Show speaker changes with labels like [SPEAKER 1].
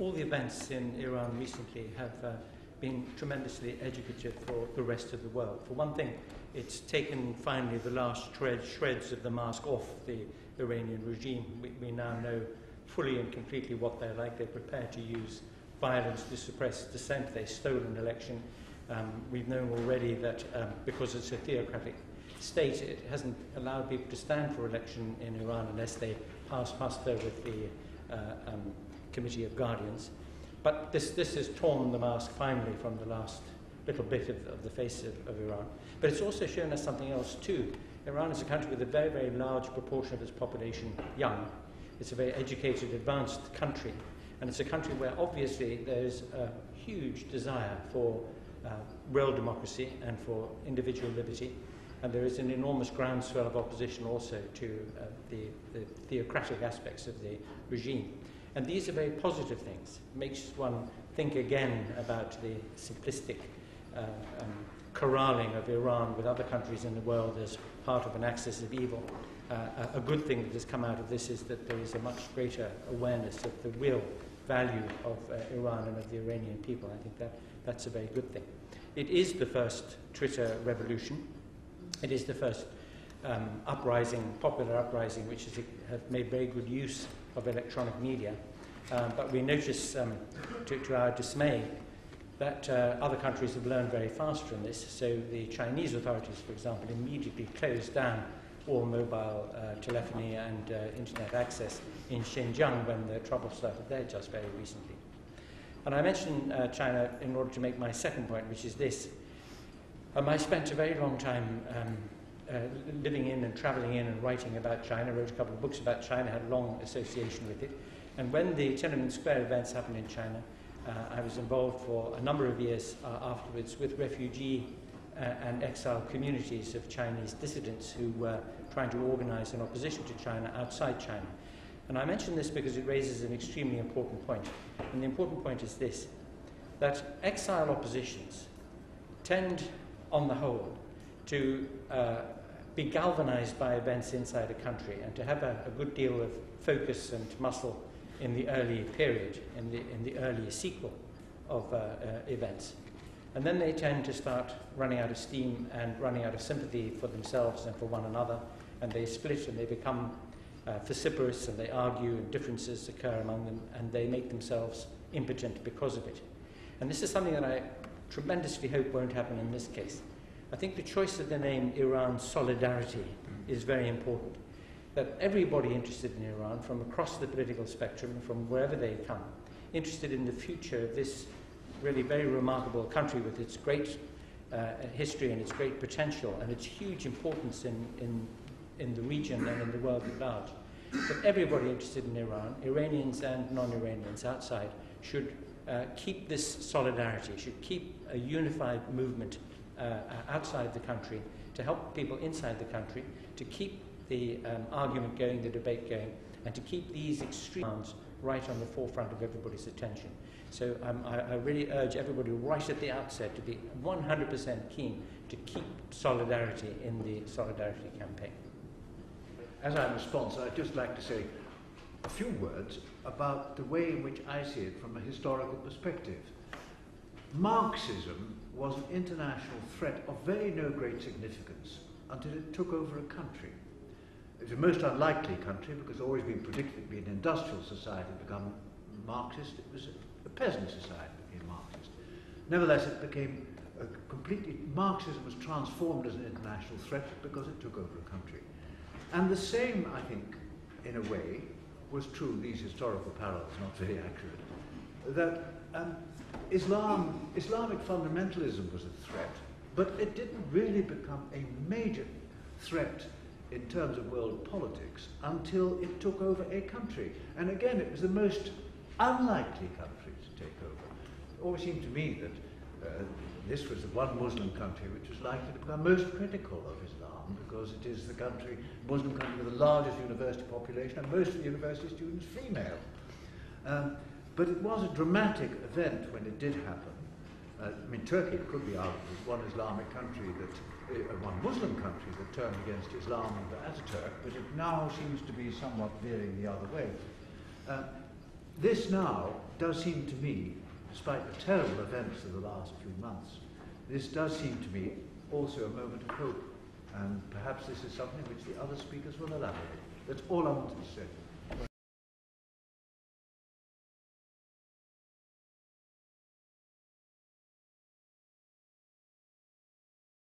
[SPEAKER 1] All the events in Iran recently have been tremendously educative for the rest of the world. For one thing, it's taken finally the last shreds of the mask off the Iranian regime. We now know fully and completely what they're like. They're prepared to use violence to suppress dissent. They stole an election. We've known already that because it's a theocratic state, it hasn't allowed people to stand for election in Iran unless they pass muster with the Committee of Guardians. But this has torn the mask finally from the last little bit of the face of Iran. But it's also shown us something else too. Iran is a country with a very, very large proportion of its population young. It's a very educated, advanced country. And it's a country where obviously there's a huge desire for real democracy and for individual liberty. And there is an enormous groundswell of opposition also to the theocratic aspects of the regime. And these are very positive things. It makes one think again about the simplistic corralling of Iran with other countries in the world as part of an axis of evil. A good thing that has come out of this is that there is a much greater awareness of the real value of Iran and of the Iranian people. I think that's a very good thing. It is the first Twitter revolution. It is the first popular uprising, which has made very good use of electronic media. But we notice, to our dismay, that other countries have learned very fast from this. So the Chinese authorities, for example, immediately closed down all mobile telephony and internet access in Xinjiang when the trouble started there just very recently. And I mention China in order to make my second point, which is this. I spent a very long time living in and traveling in and writing about China, wrote a couple of books about China, had a long association with it. And when the Tiananmen Square events happened in China, I was involved for a number of years afterwards with refugee and exile communities of Chinese dissidents who were trying to organize an opposition to China outside China. And I mention this because it raises an extremely important point. And the important point is this, that exile oppositions tend, on the whole, to be galvanized by events inside a country and to have a good deal of focus and muscle in the early period, in the early sequel of events. And then they tend to start running out of steam and running out of sympathy for themselves and for one another, and they split and they become vociferous and they argue and differences occur among them and they make themselves impotent because of it. And this is something that I tremendously hope won't happen in this case. I think the choice of the name Iran Solidarity is very important. That everybody interested in Iran, from across the political spectrum, from wherever they come, interested in the future of this really very remarkable country with its great history and its great potential and its huge importance in the region and in the world at large. But everybody interested in Iran, Iranians and non-Iranians outside, should keep this solidarity, should keep a unified movement outside the country to help people inside the country, to keep the argument going, the debate going, and to keep these extremes right on the forefront of everybody's attention. So I really urge everybody right at the outset to be 100% keen to keep solidarity in the Solidarity campaign.
[SPEAKER 2] As a response, I'd just like to say a few words about the way in which I see it from a historical perspective. Marxism was an international threat of very no great significance until it took over a country. It was a most unlikely country because it's always been predicted to be an industrial society become Marxist. It was a peasant society that became Marxist. Nevertheless, it became Marxism was transformed as an international threat because it took over a country. And the same, I think, in a way, was true, these historical parallels, not very accurate, that Islamic fundamentalism was a threat, but it didn't really become a major threat in terms of world politics until it took over a country. And again, it was the most unlikely country to take over. It always seemed to me that this was the one Muslim country which was likely to become most critical of Islam because it is the Muslim country with the largest university population and most of the university students female. But it was a dramatic event when it did happen. I mean, Turkey could be argued as one Islamic country one Muslim country that turned against Islam under Ataturk, but it now seems to be somewhat veering the other way. This now does seem to me, despite the terrible events of the last few months, this does seem to me also a moment of hope. And perhaps this is something which the other speakers will elaborate. That's all I wanted to say.